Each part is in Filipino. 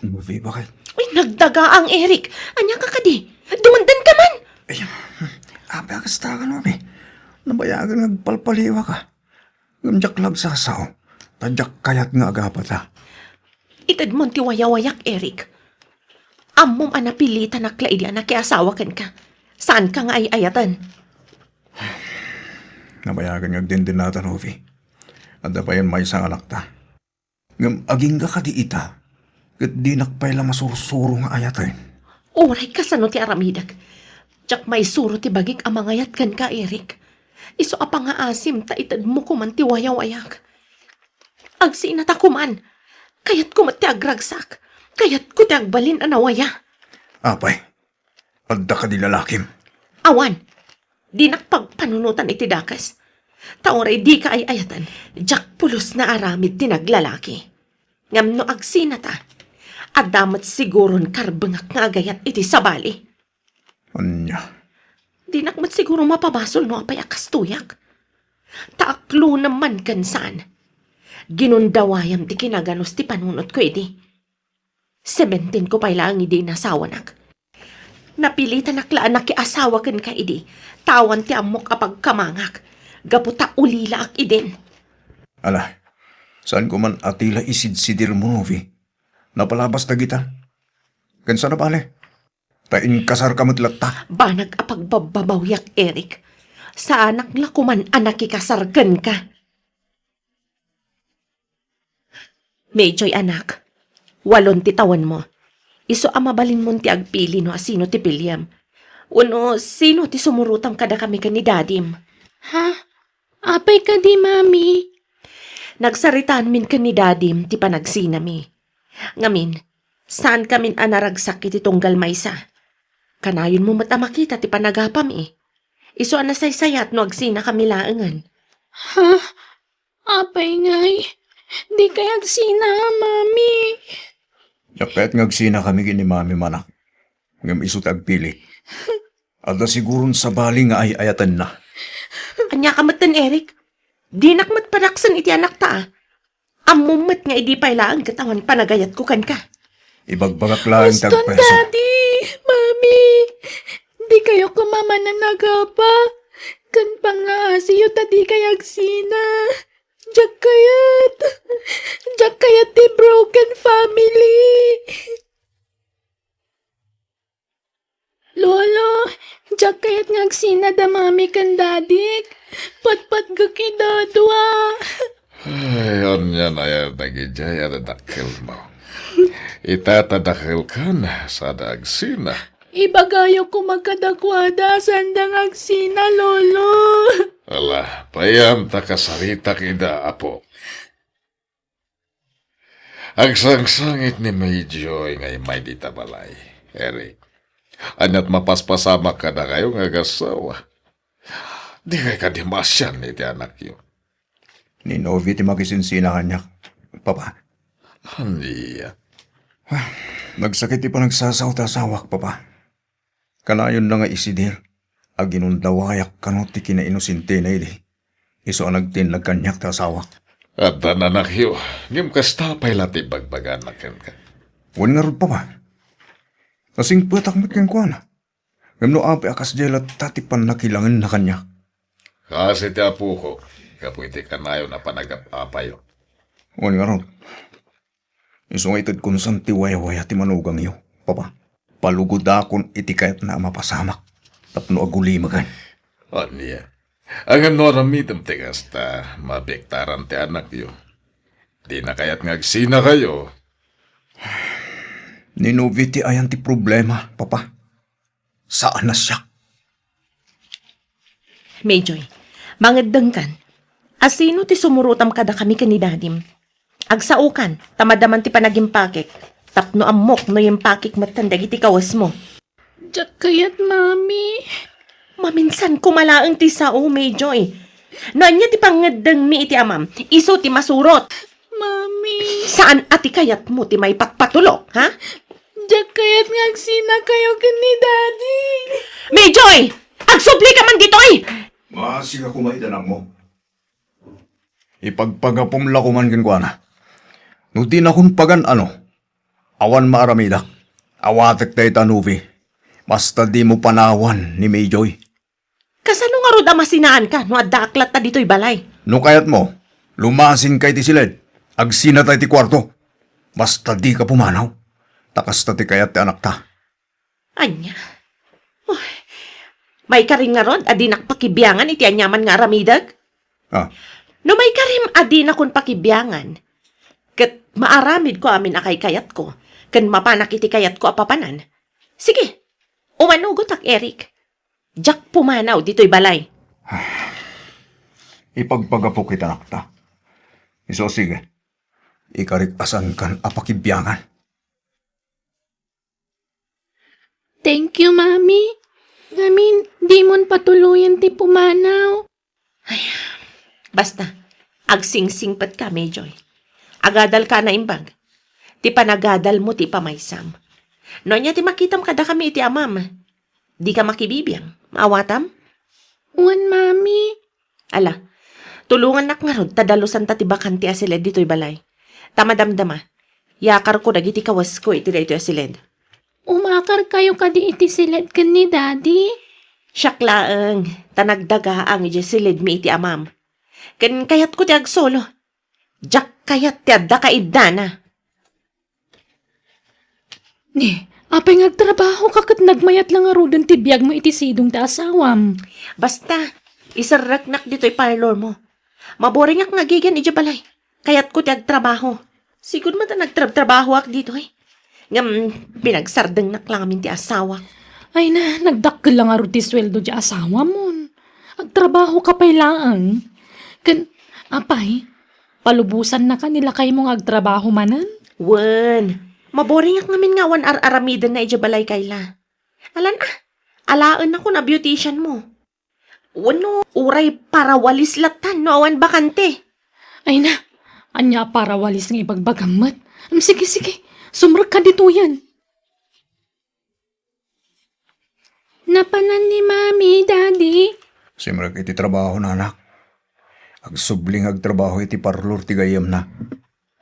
Movie, bakit? Uy, nagdaga ang Eric. Anya ka kadi? Dumandan ka man. Ay, abi akas ta ka no, be. Nabayagan nagpalpaliwa ka. Gamjak lag sa sao. Tadyak kayat nga agapa ta. Itad mo ti wayawayak, Eric. Amom anapilitan na klaidya na kiasawa kan ka. Saan ka nga ay ayatan? Nabayagan nga din nata, Novi. At dapayan may isang anak ta. Ngam aging ka di ita. Kat di nakpay lang masursuro nga ayatan. Oray ka sa no ti aramidag. Tsak may suro ti bagik amangayat kan ka, Eric. Iso apa nga asim ta itad mo kuman ti wayawayak. Agsinata kuman. Kayat kumat ti agragsak. Kayat ko ti agbalin anawaya. Apay, adda ka di lalakim. Awan. Di nakpagpanunutan iti dakas. Taoray di ka ay ayatan. Jak pulos na aramid ti naglalaki. Ngam no agsinata. Adamat siguron karbengak nga agayat iti sabali. Anya, Di nakmat siguro mapabasol no apay akastuyak. Taaklo naman kansan. Ginundawayam ti kinaganos ti panunot ko iti. 17 ko pa'y lang idi nasawanak. Napilitan naklaan na kiasawa kan ka idi. Tawan ti amok apag kamangak. Gaputa ulila ak idin. ala, saan ko man atila isid-sidir mo, Novi? Napalabas na kita. Gansa na pala. Tain kasar ka matlatta. Banag apag bababawyak, Eric. Sa anak lakuman anak ikasargan ka. Medyo'y anak. 8 ti tawan mo. Iso amabalin mo ti agpili no asino ti William. Uno, sino ti sumurutam kada kami ka ni Dadim? Ha? Apay ka di, mami? Nagsaritaan min ka ni Dadim ti panagsinami. Ngamin, saan kamin anaragsak iti tunggal maysa? Kanayon mo matamakita ti panagapam eh. Iso anasaysayat no agsina kami laangan. Ha? Apay ngay. Di kayag sina, mami. Yapet ngagsina kami gini mami manak. Ngam isut agpili. Ada sigurun sa bali nga ay ayatan na. Anya kamatan, Eric? Di nakmat padaksan iti anak ta. Amumat nga idi pailaan katawan panagayat ko kan ka. Ibagbagak lang Boston, tagpeso. daddy. Mami. Di kayo kumama na nagapa. Kan pa nga siyo ta di kayag sina. Diyak kayat di broken family. Lolo, diyak kayat ngagsina da mami kan dadik. Patpat gakidadwa. Ay, anya na yan nagijaya na dakil mo. Itatadakil ka na sa dagsina. Ibagayo ko magkadakwada sandang agsina, lolo. Ala, payam ta kasarita kida, apo. Ang sangsangit ni Mayjoy ngay may ditabalay, Eric. Anyat mapaspasama ka na kayo nga gasawa. Di kay ka dimasyan ni ti anak yun. Ni Novi ti magisinsina kanyak. Papa, Aniya. nagsakit ti pa nagsasawt-asawak, Papa. Kanayon na nga isidir. Aginundawayak kanot ti kinainosinte na idi. Iso ang nagtinlag kanyak ta asawak. At anak yun, ngim kastapay lati bagbagan na ken ka. Wan nga rod, Papa. Kasing patak mat kang kuana. Ngam no api akas jela tatipan na kilangan na kanyak. Kasi ti apo ko, kapuiti ka na yun na panagap-apayo. Wan nga rod. Iso nga itad kung saan ti waya-waya ti manugang iyo, Papa. Palugod akon iti kayat na mapasamak. Tapno agulimagan. Aniya. Ang anoramidam ti kasta, mabiktaran ti anak yun. Di na kaya't ngagsina kayo. Ni Novi ti ayan ti problema, Papa. Saan na siya? Medyo'y, mangedeng kan. Asino ti sumurutam kada kami ka ni Dadim? Agsaukan, tamadaman ti panagimpakik. Tapno amok no yung pakik matandag iti kawas mo. Diyak kayat, mami. Maminsan kumalaang ti sao, Medyo'y. Noan niya ti pangedeng mi iti amam, iso ti masurot. Mami. Saan ati kayat mo ti may patpatulok, ha? Diyak kayat ngagsina kayo kan ni daddy. Medyo'y! Agsubli ka man dito'y! Masig ako maitanang mo. Ipagpagapom la ko man kinkwana. No di na kun pagan ano. Awan maaramida. Awatek tayo tanubi. Basta di mo panawan ni Mayjoy. Kasano nga rod amasinaan ka, no adaklat ta dito'y balay. No kayat mo, lumasin kay ti silid. Agsina tayo ti kwarto. Basta di ka pumanaw. Takas ta ti kayat ti anak ta. Anya. Uy, may karim nga rod, adi nakpakibiyangan iti anyaman nga aramidag. Ah, No may karim adi na kun pakibiyangan. Kat maaramid ko amin akay kayat ko. Kan mapanak iti kayat ko apapanan. Sige, umanugot ak Eric. Jack pumanaw dito'y balay. ipagpagapo kita anak ta. Iso sige. Ikarikasan kan apakibyangan. Thank you, Mami. Ngamin, di mon patuluyan ti pumanaw. Basta, agsingsingpat ka, Medjoy. Agadal ka na imbag. Ti panagadal mo ti pamaysam. No niya ti makitam kada kami iti amam. Di ka makibibiyang. Maawatam? Uwan, Mami. Ala, tulungan nak nga rod, tadalusan ta ti bakanti asiled dito'y balay. Tamadamdama, yakar ko dagiti kawas ko iti dito asiled. Umakar kayo kadi iti silid kan ni Daddy. Syaklaang, tanagdaga ang iti siled mi iti amam. Ken kayat ko ti agsolo. Jack kayat ti adda kaidana. Ni, apay ngagtrabaho kakat nagmayat lang arudan ti biyag mo iti sidong ta asawam. Basta, isaraknak dito'y parlor mo. Maboring ak ngagigan iti balay. Kayat ko ti agtrabaho. Siguro man ta nagtrabaho ak dito eh. Ngam, pinagsardeng nak lang amin ti asawa. Ay na, nagdakkel lang aro ti sweldo di asawa mon. Agtrabaho ka pa'y laang. Kan, apay, palubusan na kanila kay mong agtrabaho manan? Wen, maboring ak ngamin nga wan ar-aramidan na iti balay kayla. Alan alaan ako na beautician mo. Wano, uray para walis latan no awan bakante. Ay na, anya para walis ng ibagbagamat. Sige, sige, sumrag ka dito yan. Napanan ni Mami, Daddy. Simrag iti trabaho na anak. Agsubling agtrabaho iti parlor ti gayam na.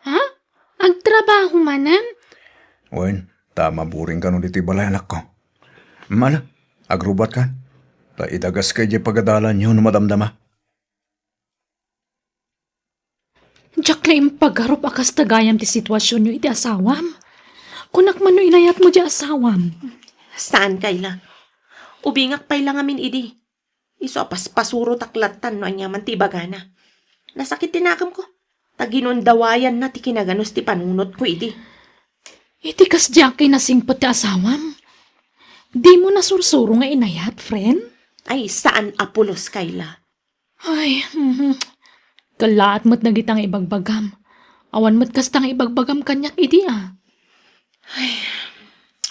Ha? Agtrabaho manan? Wen, tama buring ka nun iti balay anak ko. Mana, agrubat ka. Ta idagas kay di pagadalan yun madamdama. Diyak na impagarup akas tagayam ti sitwasyon nyo iti asawam. Kunak man no inayat mo di asawam. Saan kayla? Ubingak pay lang amin idi. Iso apas pasuro taklatan no anya man ti bagana. Nasakit tinakam ko. Taginundawayan na ti kinaganos ti panunot ko idi. Iti kas diyak kay nasingpot ti asawam. Di mo nasursuro nga inayat, friend? Ay, saan apulos kayla? Ay, kalaat mo't nagitang ibagbagam. Awan mo't kastang ibagbagam kanyak idi ah.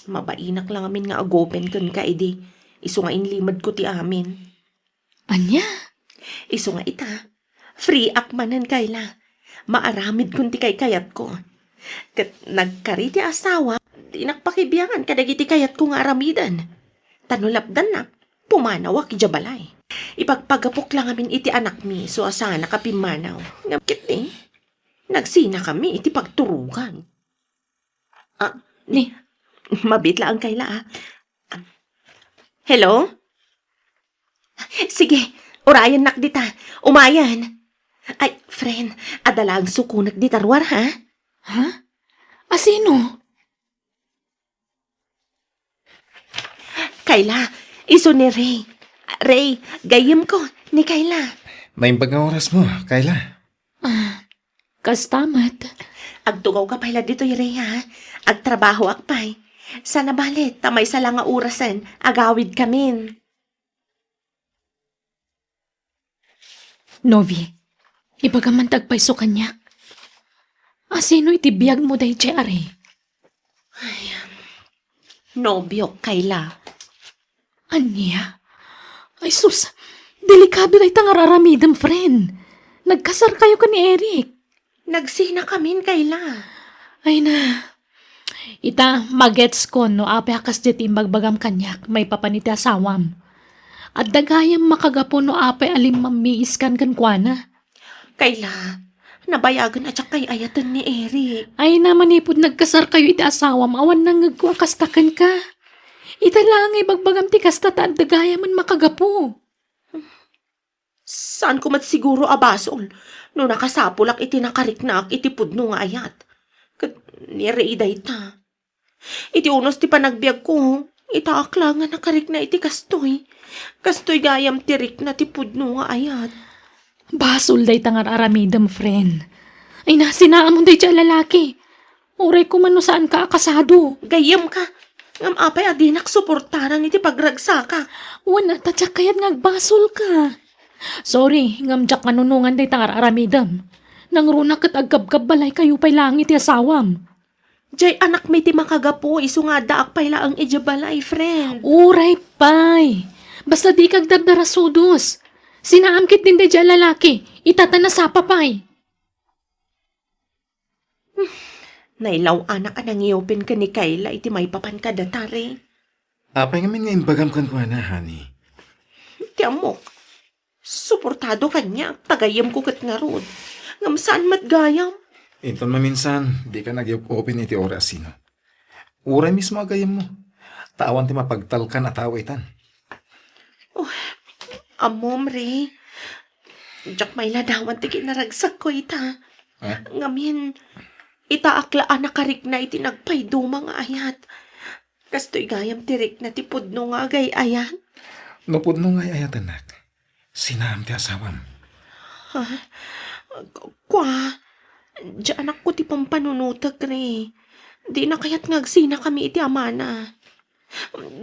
Mabainak lang amin nga agopen kun ka idi. Iso nga inlimad ko ti amin. Anya? Iso nga ita. Free up manan kayla. Maaramid kun ti kay kayat ko. Kat nagkari ti asawa, di nakpakibiyangan kadagiti kayat ko nga aramidan. Tanulapdan na, pumanawak ijabalay. Ipagpagapok lang amin iti anak mi, so asana kapimanaw. Ngapkit eh, nagsina kami iti pagturugan. Ni, mabitla ang kayla ah. Hello? Sige, orayan nak dita, umayan. Ay, friend, adalang sukunag di tarwar, ha? Ha? Asino? Kayla, iso ni Ray. Ray, gayam ko, ni Kayla. Naimbag nga oras mo, Kayla. Kastamat. Agtugaw ka pala dito, Ray, ha? Agtrabaho akpay. Sana balit, tamay sa lang nga orasan, agawid kamin. Novi, ibagaman tagpayso kanya. Asino itibiyag mo day Jerry? Nobyo, Kayla. Anya? Ay sus, delikado day tangararamidan, friend. Nagkasar kayo ka ni Eric. Nagsina kamin, Kayla. Ay na. Ita, magets ko no ape akas diti magbagam kanyak may papaniti asawam. At dagayam makagapo no ape alim mamiiskan kan kuana. Kayla, Nabayagan at kay ayatan ni Eric. Ay naman ipod nagkasar kayo iti asawam, awan nang ngagkuakastakan ka. Ita lang ay bagbagam ti kasta taan dagaya man makagapo. Saan ko mat siguro abasol? No nakasapulak iti nakariknak iti pudno nga ayat. Kat nireiday ta. Iti unos ti panagbiag ko, itaakla nga nakarik na iti kastoy. Kastoy gayam tirik na ti pudno nga ayat. Basol day tangar aramidam, friend. Ay nasinaan mo day siya lalaki. Uray ko man no saan ka akasado. Gayam ka. Ngam apay adinak suportaran iti pagragsaka. Wana tatsak kayat ngagbasol ka. Sorry, ngamjak kanunungan day tangar aramidam. Nang runa kat agkabkab balay kayo pa'y langit ti asawam. Jay anak may ti makagapo, iso nga daak pay laang ijabalay, friend. Uray pay. Basta di kag dardarasudos. Sinaamkit din day siya lalaki. Itatanasapa pay. Nailaw anak anang iopin ka ni Kayla, iti may papan ka datari. Apay ngamin nga imbagam kan ko na, honey. Ti amok. Suportado kanya, tagayam ko kat nga rod. Ngam saan matgayam? Inton maminsan, di ka nag-open iti oras sino. Uray mismo agayam mo. Tawan ti mapagtalkan at awitan. Amom, re. Diyak may ladawan ti kinaragsak ko ita. Eh? Ngamin, itaaklaan na karik na iti nagpaydo mga ayat. Kastoy gayam tirik na ti pudno nga agay ayat. Nupod no ngay ayat anak. Sinam ti asawam. Kwa, di anak ko ti pampanunutag, re. Di na kaya't ngagsina kami iti amana.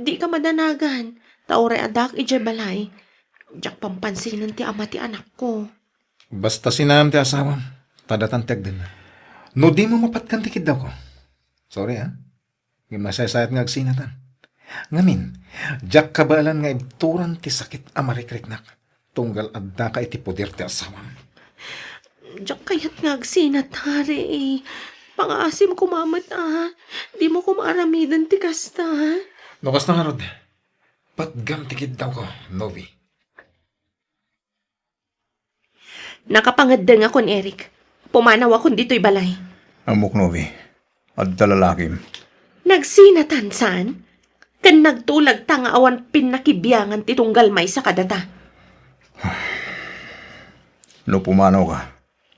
Di ka madanagan. Taore adak ijabalay. Diyak pampansinan ti ama ti anak ko. Basta sinam ti asawam. Tadatantek din na. No di mo mapatkan tikid daw ko. Sorry ha. Gimasayasayat nga agsinatan. Ngamin, jak kabaalan nga ibturan ti sakit amarikriknak. Tunggal adda ka iti pudir ti asawam. Diyak kaya't ngagsinat, hari. Pang-asim kumamat, Di mo kumaramidan ti kasta, Nukas na nga rod. Patgam tikid daw ko, Novi. Nakapangaddan nga kon Eric. Pumanaw akong dito'y balay. Amok Novi. At dalalakim. Nagsinatan saan? Kan nagtulag ta nga awan pinakibiyangan ti tunggal may sa kadata. No pumanaw ka,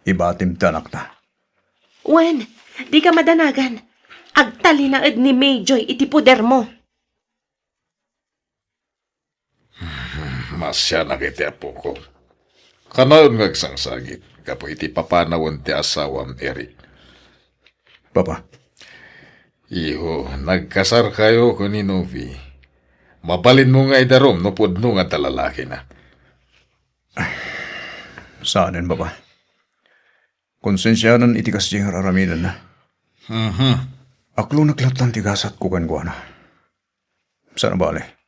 ibatim tanak ta. Wen, di ka madanagan. Agtali na ed ni Mayjoy iti puder mo. Masya na kiti apo ko. Kanayon ngagsangsagit, kapo iti papanawon ti asawam Eric. Papa, Iho, nagkasar kayo ko ni Novi. Mabalin mo nga idarom, no pudno nga talalaki na. saanin papa? Konsensyanan iti kasing aramidan na. Aklo naglatan ti gasat ko kan na. Sana bale?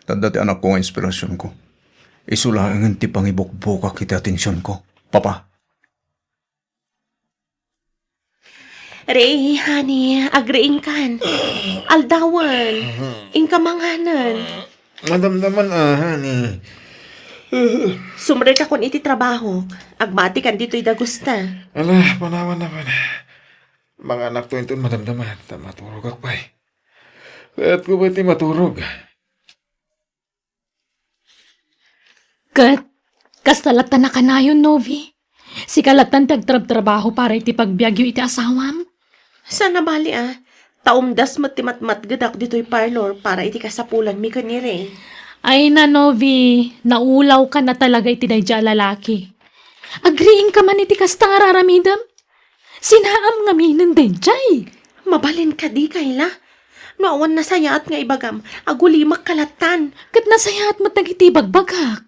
Tanda ti anak ko nga inspirasyon ko. Isulangan ti pangibukbukak iti atensyon ko. Papa, Ray, honey, agreeing kan. Aldawan, ingkamanganan. Madamdaman honey. Sumre ka kon iti trabaho. Agmati kan dito'y dagusta. Ala, panawan naman. Mga anak to inton madamdaman. Maturog akpay. Kaya't ko ba iti maturog? Kat, kastalatan na kanayon, Novi. Si kalatan tagtrab-trabaho para iti pagbiagyo iti asawam. Sana bali taumdas matimat-mat gadak dito'y parlor para iti kasapulan mi kanire. Ay na, Novi, naulaw ka na talaga iti dayja lalaki. Agreeing ka man iti kastang araramidam. Sinaam nga minin din, jay. Mabalin ka di, Kayla. Noawan na sayat nga ibagam, agulimak kalatan. Kat nasaya at matag iti bagbagak.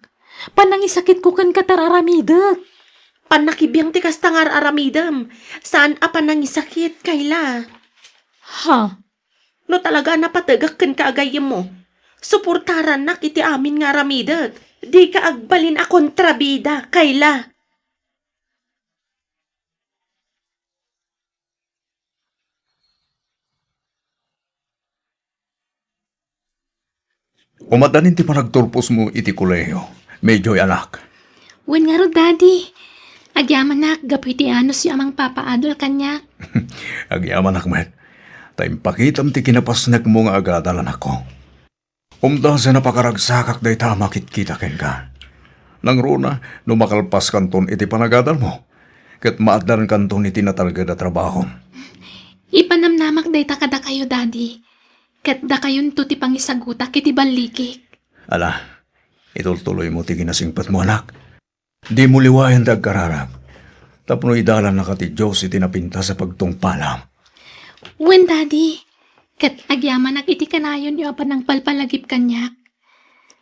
Panangisakit ko kan katararamidak. Panakibiyang ti kastangar aramidam. Saan panangisakit, Kayla? Ha? No talaga napatagak kan kaagayam mo. Suportaran nak iti amin nga aramidag. Di ka agbalin a kontrabida, Kayla. umadanin ti panagturpos mo iti kuleyo. Medyo'y anak. Wen nga ro, Daddy. Agyaman nak, gapoy ti anos yung amang papaadol kanya. Agyaman akmet. Tayo pakitam ti kinapasnak mo nga agadalan ako. Umda sa napakaragsakak day tama kitkita ken ka. Nang runa, numakalpas kanton iti panagadal mo. Kat maadlan kanton iti natalga da trabaho. Ipanamnamak day takada kayo, daddy. Kat da kayon to ti pangisaguta kiti balikik. Ala, itultuloy mo ti ginasingpat mo anak. Di mo liwayan dagkararag. Tapno idalan na ka ti Diyos iti napinta sa pagtungpalam. When, daddy? Kat agyaman nak iti kanayon yung apan ng palpalagip kanyak.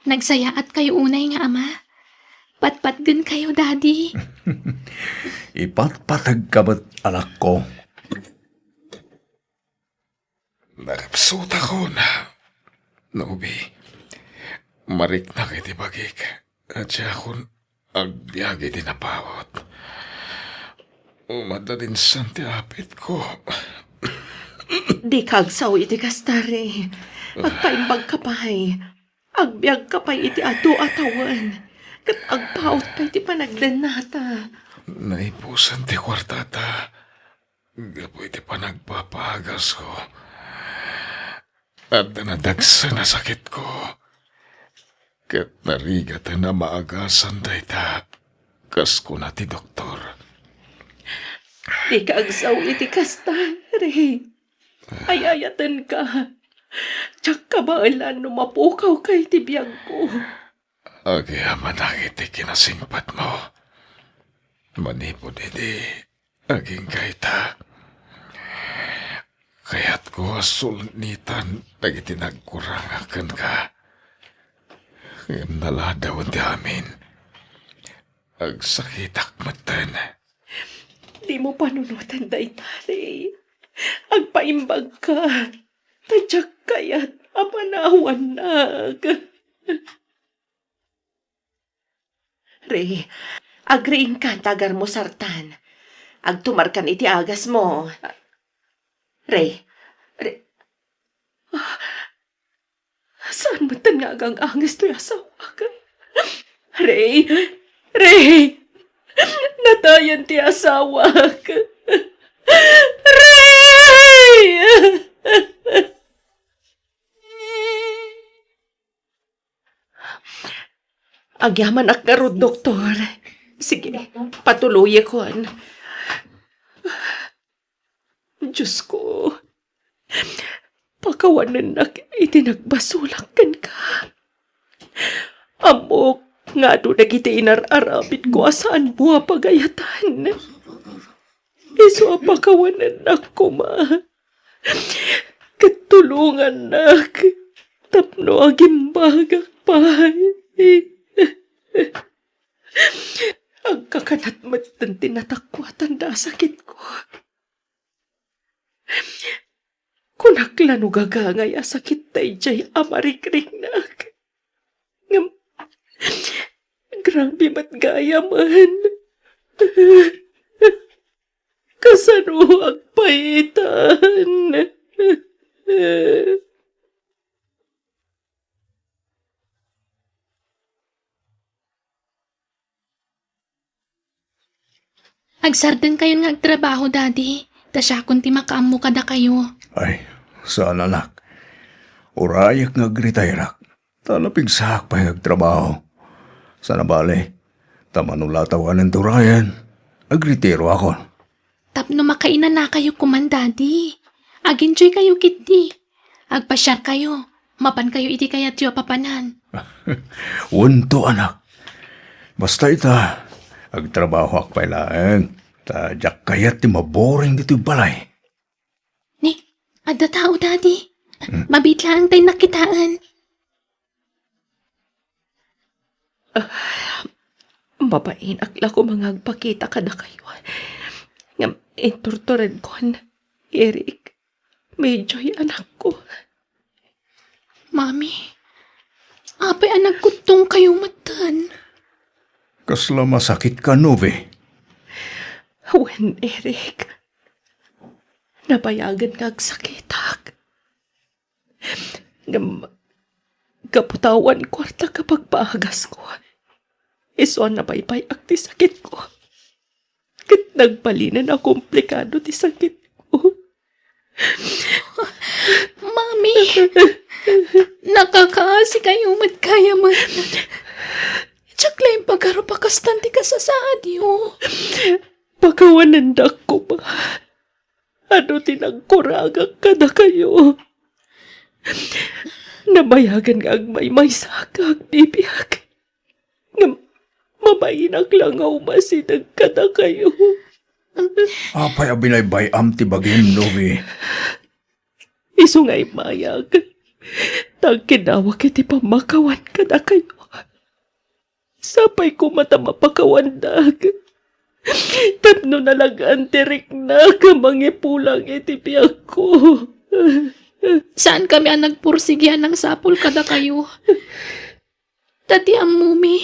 Nagsaya at kayo unay nga ama. Patpat din kayo, daddy. Ipatpatag ka ba't anak ko? Nakapsuta ko na. Nubi, marik na kiti bagik. At siya akong agbyag iti napawat. Umadalin santi apit ko. Di kagsaw iti kastari. Agpaimbag ka pa'y. Agbiag ka pa'y iti ato atawan. Kat agpaot pa iti panagdanata. Naipusan ti kwartata. Gapo iti panagpapagas ko. At nadagsa na sakit ko. Kat narigat na maagasan dayta. Kas ko na ti doktor. Di kagsaw iti kastari. Ayayatan ka. Tsak kabaalan numapukaw kay ti biyag ko. Agyaman ang iti kinasingpat mo. Manipod iti aging kaita. Kaya't ko asulnitan nagiti nagkurangakan ka. Naladaw ti amin. Agsakitak matan. Di mo panunutan daytari. Agpaimbag ka. Tadyak kayat apanawan nag. Re, agriin ka tagar mo sartan. Agtumarkan iti agas mo. Re, saan mo tanagang angas to yasawa ka? Re, natayan ti asawa ka. Ray! Agyaman ak karod, doktor. Sige, patuloy ko. Diyos ko, pakawanan na itinagbasulak kan ka. Amok, nga doon nagiti inararabit ko asaan mo pagayatan. Iso pakawanan na ko, ma. Katulungan na. Tapno agimbagak pa. Ang kakanatmat ng tinatakwatan na sakit ko. Kunaklano gagangay sakit tayo jay amarikrik na. Grabe mat gaya man. Kasano ang paitan? Agsardan kayo nga agtrabaho, daddy. Tasya kung ti makaammo kada kayo. Ay, saan anak? Urayak nga gritayrak. Talapig sak pa yung trabaho. Sana bale, tamanula tawanan turayan. Agritiro ako. Tapno makainan na kayo kuman, daddy. Aginjoy kayo kiti. Agpasyar kayo. Mapan kayo iti kayat yo papanan. Unto anak. Basta ita, agtrabaho ak pailaan. Tadyak kayat ti maboring dito yung balay. Ni, adda tao, daddy. Mabitlaan tayo nakitaan. Mabain akla ko mga agpakita ka na kayo. Ngam, inturturan ko Eric. Medyo'y anak ko. Mami, apay anak kutong kayo matan. Kasla masakit ka, Nove. When, Eric, napayagan kag sakitak. Kaputawan kwarta kapag paagas ko. Iso na baypay akti sakit ko. Kat nagpalinan na komplikado ti sakit ko. Mami, nakakaasi kayo kaya man. Tsaklay pagkaro pakastan ti kasasaad yo. Pagkawanandak ko ba? Ano tinagkuragak ka na kayo? Nabayagan nga ang may sakag, bibiyag. Nga mamayinak lang nga umasinag ka na kayo. Apay abinay am ti bagim, Novi. Iso nga'y mayag. Tagkinawag iti pamakawan ka na kayo. Sapay ko mata mapakawandag. Tapno na lang antirik na kamangipulang iti biyag ko. Saan kami ang nagpursigyan ng sapul kada kayo? Tati ang mumi.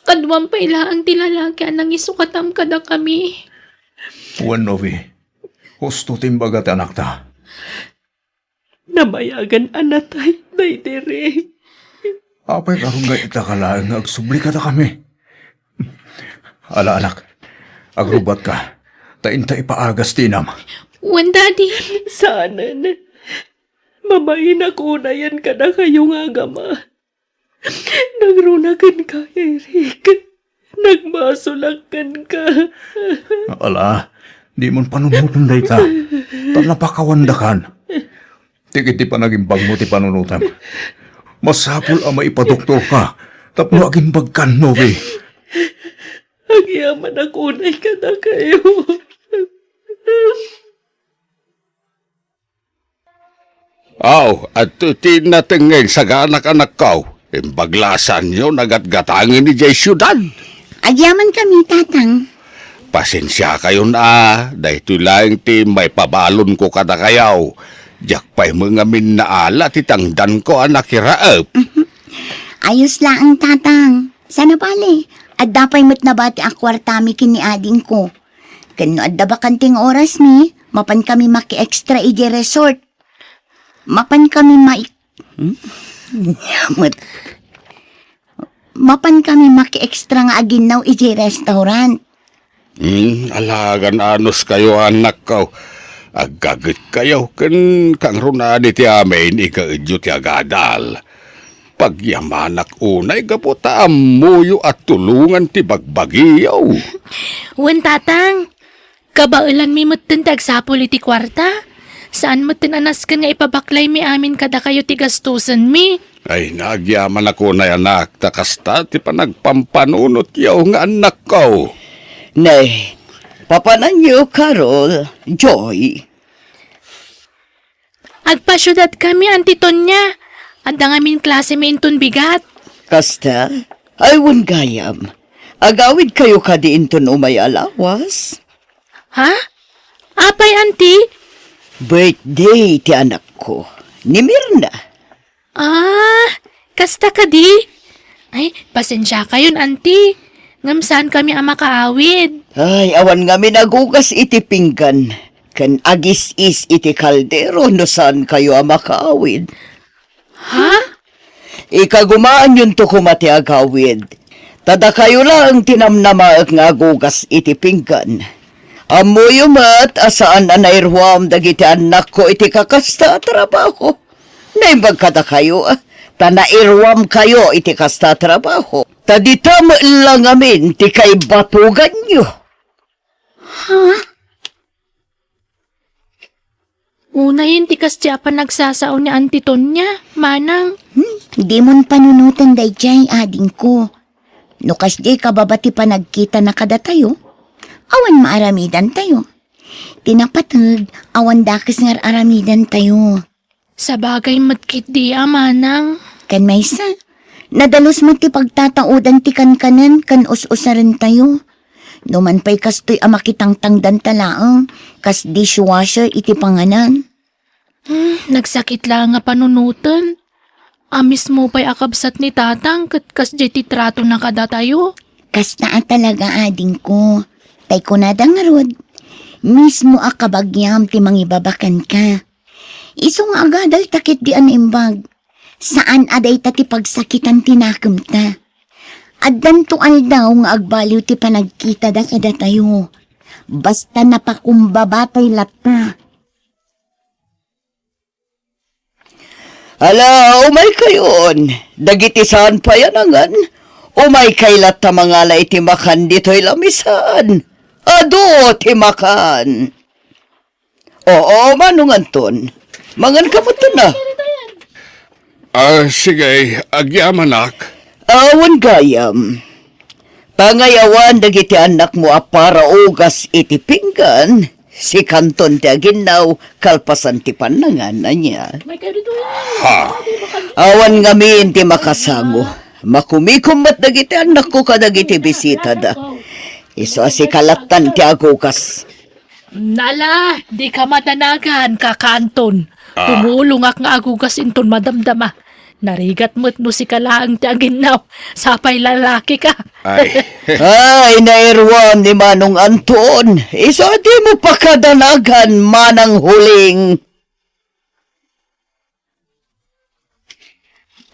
Kadwang paila ang tilalagyan ng isukatam kada kami. Juan, Novi. Husto timbagat anak ta. Namayagan anatay, daydere. Apay karong nga itakalaan nga agsubli ka ta kami. Ala anak, agrubat ka. Tainta ipaagas tinam. Wan, Daddy. Sana na. Mamayinak unayan ka na kayo nga gama. Nagrunagan ka, Eric. Nagmasulakan ka. Ala, di mon panunutan day ta. Tal napakawandakan. Tikiti pa naging bag mo ti panunutan. Masapul ang maipadoktor ka. Tapno aging bagkan, Novi. Ang yaman ako unay ka na kayo. Aw, at tutin natin ngayon sa anak-anak ko. Imbaglasan nyo nagatgatangin ni Jay Syudad. Agyaman kami, tatang. Pasensya kayo na, dahil lang ti may pabalon ko kada kayaw. Diyak pa'y mga minaala titangdan ko anak iraap. Ayos lang ang tatang. Sana pala at dapay mo't nabati ang kwartami kini ading ko. Kano adda ba kanting oras ni, mapan kami maki-extra ije resort. Mapan kami Mapan kami maki-extra nga aginaw ije restaurant. Alagan anos kayo anak ko. Agagit kayo kang runani ti amin ikaidyo ti agadal. Pagyamanak unay gaputa amuyo at tulungan ti bagbagiyaw. Wan, tatang. Kabailan mi mutin tagsapol iti kwarta. Saan mutin anaskan nga ipabaklay mi amin kada kayo ti gastusan mi? Ay nagyaman ako na anak, takasta ti panagpampanunot yaw nga anak ko. Nay, papanan niyo, Carol, Joy. Agpasyudad kami, Auntie Tonya. Adda ngamin klase mi inton bigat. Kasta, aywan gayam. Agawid kayo kadiinton umay alawas. Ha? Apay, Auntie? Birthday ti anak ko, ni Mirna. Ah, kasta ka di? Ay, pasensya kayon, Auntie. Ngamsaan kami ang makaawid. Ay, awan nga minagugas iti pinggan. Kan agis-is iti kaldero no saan kayo ang makaawid. Ha? Ikagumaan yun to kumati agawid. Tada kayo lang tinamnamaak nga agugas iti pinggan. Amoy umat asaan anairhuam dagiti anak ko iti kakasta trabaho. Naimbag kada kayo tanairhuam kayo iti kasta trabaho. Tadita lang amin ti kay batugan nyo. Una yun, tikas siya pa nagsasao ni Auntie Tonya, manang. Di mon panunutan day jay ading ko. Nukas di kababati pa nagkita na kada tayo. Awan maaramidan tayo. Tinapatag, awan dakas nga aramidan tayo. Sa bagay matkit di manang. Kan maysa, nadalos mo ti pagtataudan ti kankanan kan us-usaran tayo. Numan pa'y kastoy amakitang tangdan talaang, kas dishwasher iti panganan. Nagsakit lang nga panunutan. Amis mo pa'y akabsat ni tatang kas jeti trato na kada tayo. Kas taa talaga ading ko. Tay ko na dangarod. Mismo akabagyam ti mangibabakan ka. Iso nga agadal takit di an imbag. Saan aday ta ti pagsakitan tinakam ta. Addan to daw nga agbaliw ti panagkita da kada tayo. Basta napakumbabatay lata. Ala, umay kayon. Dagiti saan pa yanangan? Umay kailat ta mga la iti makan dito'y lamisan. Ado, ti makan. Oo, manong Anton. Mangan ka mo to na. Sige, agyamanak. Awan gayam. Pangayawan dagiti anak mo para ugas iti pinggan. Si Kanton ti aginaw kalpasan ti panangan na niya. May kayo dito yan. Ha? Awan ngamin ti makasango. Makumikumbat dagiti anak ko kadagiti bisita da. Iso si kalatan ti agukas. Nala, di ka matanagan, kakanton. Tumulong ak nga agugas inton madamdama. Narigat mo't no si kalaang ti aginaw. Sapay lalaki ka. Ay, Ay, nairwam ni Manong Anton. Iso di mo pakadanagan manang huling.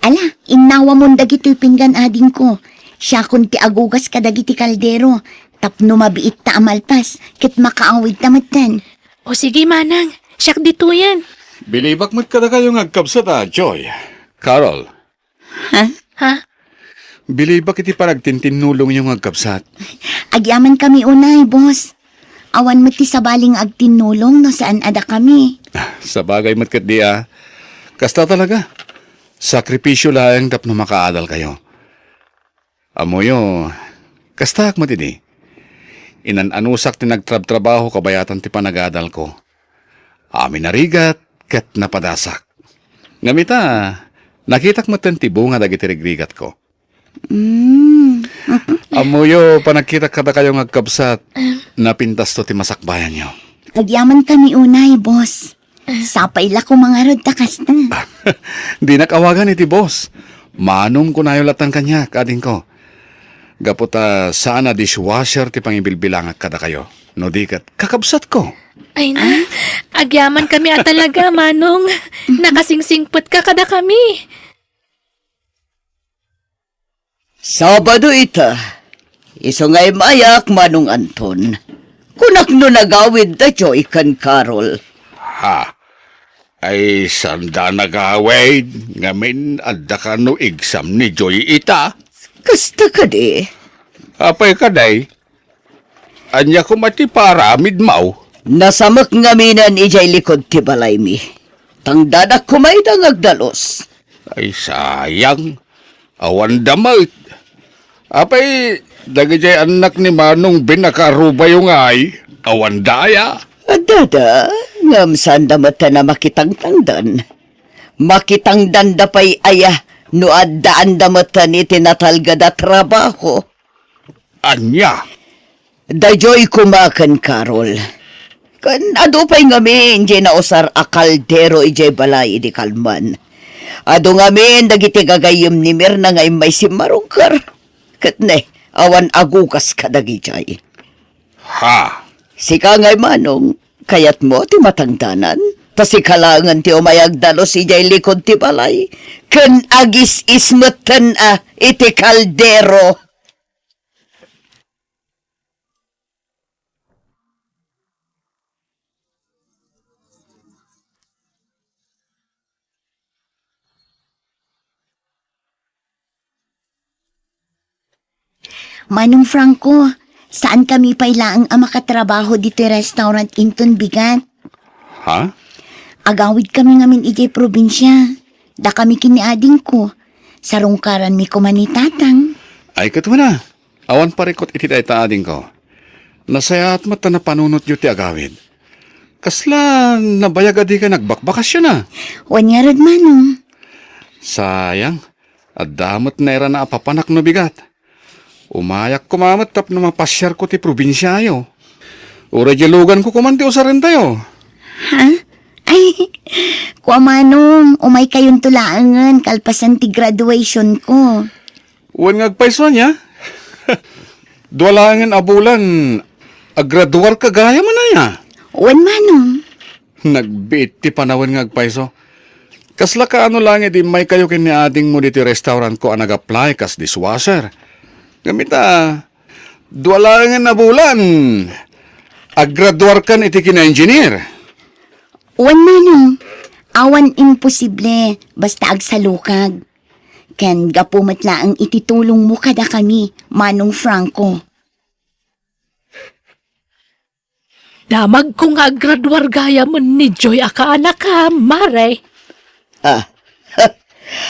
Ala, inawa mo dagito'y pinggan ading ko. Siya kun ti agugas kadagiti kaldero. Tapno mabiit ta amalpas. Kit makaawid tamatan. O sige manang, siyak dito yan. bilibak mo't kada kayong agkabsat Joy. Carol, Ha? bilibak iti panagtintinulong yung agkabsat. Agyaman kami unay, boss. Awan mo ti sabaling agtinulong no saan ada kami. Sa bagay mo't kat di Kasta talaga. Sakripisyo lang tapno makaadal kayo. Amoyo, kastak mo tidi. Inananusak ti nagtrabaho kabayatan ti panagadal ko. Amin narigat kat napadasak. Ngamita, nakitak mo tibo nga dagiti rigrigat ko. Amoyo, panagkita kada kayong agkabsat, napintas to ti masakbayan nyo. Agyaman kami unay, boss. Sapay la ko mga rod takas na. Di nakawagan iti boss. Manong kunayolatan kanya, kading ko. Gaputa saan na dishwasher ti pangibilbilang kada kayo. No di kat kakabsat ko. Ay na, agyaman kami at talaga, manong. Nakasingsingpot ka kada kami. Sabado ita. Iso nga'y mayak Manong Anton. Kunak no nagawid da Joy kan Carol. Ha? Ay sanda nagawid. Ngamin adda ka no exam ni Joy ita. Kasta ka di. Apay kaday. Anya ko mati para midmaw. Nasamak ngaminan ijay likod ti balay mi. Tangdadak kumay dang agdalos. Ay sayang. Awan damay. Apay dagijay anak ni Manong binakaruba yung ay. Awan daya. Adada, ngam sanda mata na makitang tangdan. Makitang danda pa'y aya, no addaan da mata ni tinatalga da trabaho. Anya. Dajoy kumakan, Carol. Kan ado pa'y ngamin, di na usar a kaldero ijay balay di kalman. Ado ngamin, dagiti gagayim ni Mirna ngay may simarungkar. Kat ne, awan agukas ka dagijay. Ha? Sika ngay Manong, kayat mo ti matangdanan. Ta si kalangan ti umayagdalo si jay likod ti balay. Ken agis ismutan iti kaldero. Manong Franco, saan kami pailaang makatrabaho dito restaurant inton bigat? Ha? Agawid kami ngamin ijay probinsya. Da kami kiniading ko. Sarungkaran mi kumanitatang. Ay kat na. Awan parikot iti day taading ko. Nasaya at mata na panunot yu ti agawid. Kasla nabayag adi ka nagbakbakasyon na. Wanyarad Manong. Sayang. At damot na era na apapanak no bigat. Umayak kumamat tap na mapasyar ko ti probinsya yo. Uradyalugan ko kumanti usarin tayo. Ha? Ay, kwa Manong, umay kayong tulaangan kalpasan ti graduation ko. Uwan ngagpaiso niya. Duwalangan abulan. Agraduar ka gaya man na niya. Wan Manong. Nagbiit ti panawan ngagpaiso. Kasla ka ano lang edi may kayo kini ading mo diti restaurant ko ang nag-apply kas dishwasher. Gamita, duwala nga na bulan. Aggraduar kan iti kina-engineer. Wan manong, awan imposible, basta agsalukag. Ken gapumat laang ititulong mo kada kami, Manong Franco. Damag ko nga graduar gaya mo ni Joy aka anak ha, Mare.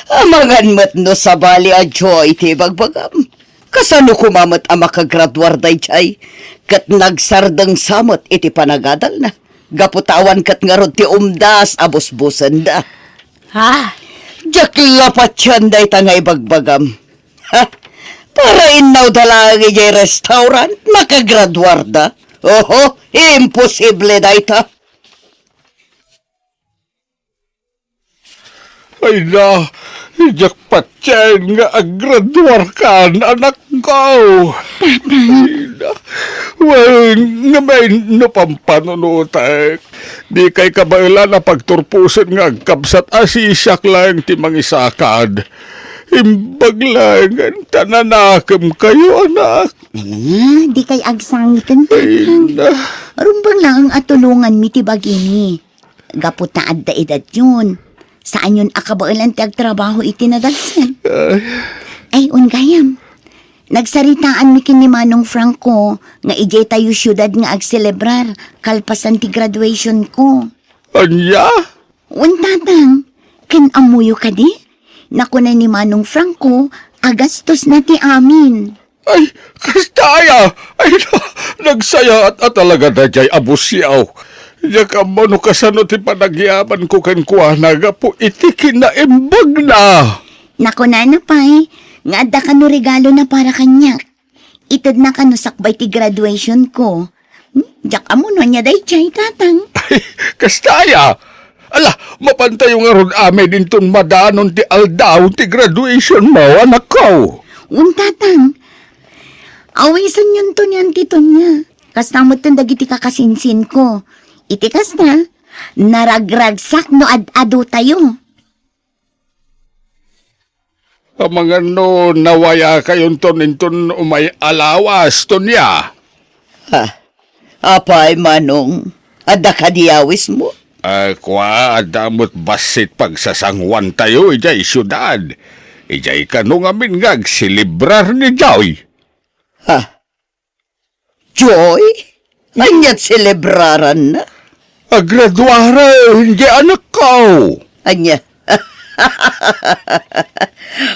Amangan mat no sa bali a Joy ti bagbagam. Kasano kumamat ang makagraduar day chay? Kat nagsardang samot iti panagadal na. Gaputawan kat nga rod ti umdas abos-busan da. Ha? Diyak lapat yan day tangay bagbagam. Ha? Para inaw dalang ijay restaurant, makagraduar da. Oho, imposible day ta. Ay na, jakpat yan nga aggraduar kan, anak ko. Ay na, well, nga may napampanunutay. Di kay kabaila na pagturpusin nga agkabsat asisyak lang ti mangisakad. Imbag lang, tananakam kayo, anak. Nga, di kay agsangitan ka. Ay na. Rumbang lang ang atulungan mi ti bagini. Gaputa adda edad yun. Saan yun akabailan ti agtrabaho iti nadagsan? Ay, ungayam. Nagsaritaan mi kin ni Manong Franco nga ijay tayo syudad nga agselebrar kalpasan ti graduation ko. Anya? Tatang, ken amuyo ka di? Naku na ni Manong Franco, agastos na ti amin. Ay, kastaya! Ay na, nagsaya at talaga na jay abusyaw. Yak amano kasano ti panagyaman ko kan kuhanaga po iti kinaimbag na. Naku na pay, nga adda ka no regalo na para kanya. Itad na ka no sakbay ti graduation ko. Jak amuno niya day chay, tatang. Ay, kastaya! Ala, mapantay yung aron amin inton madanon ti aldaw ti graduation mo, anak ko. Tatang, awisan yun to niyan tito niya. Kastamot tanda giti kakasinsin ko. Itikas na, naragragsak no ad-ado tayo. Ang mga no, nawaya kayon ton inton umay alawas ton niya. Apay manong, adda ka diyawis mo. Kwa, adamot basit pagsasangwan tayo, ijay syudad. Ijay kanong amin ngag silibrar ni Joy. Joy? Anyat celebraran na? Agraduara, hindi anak ko. Anya?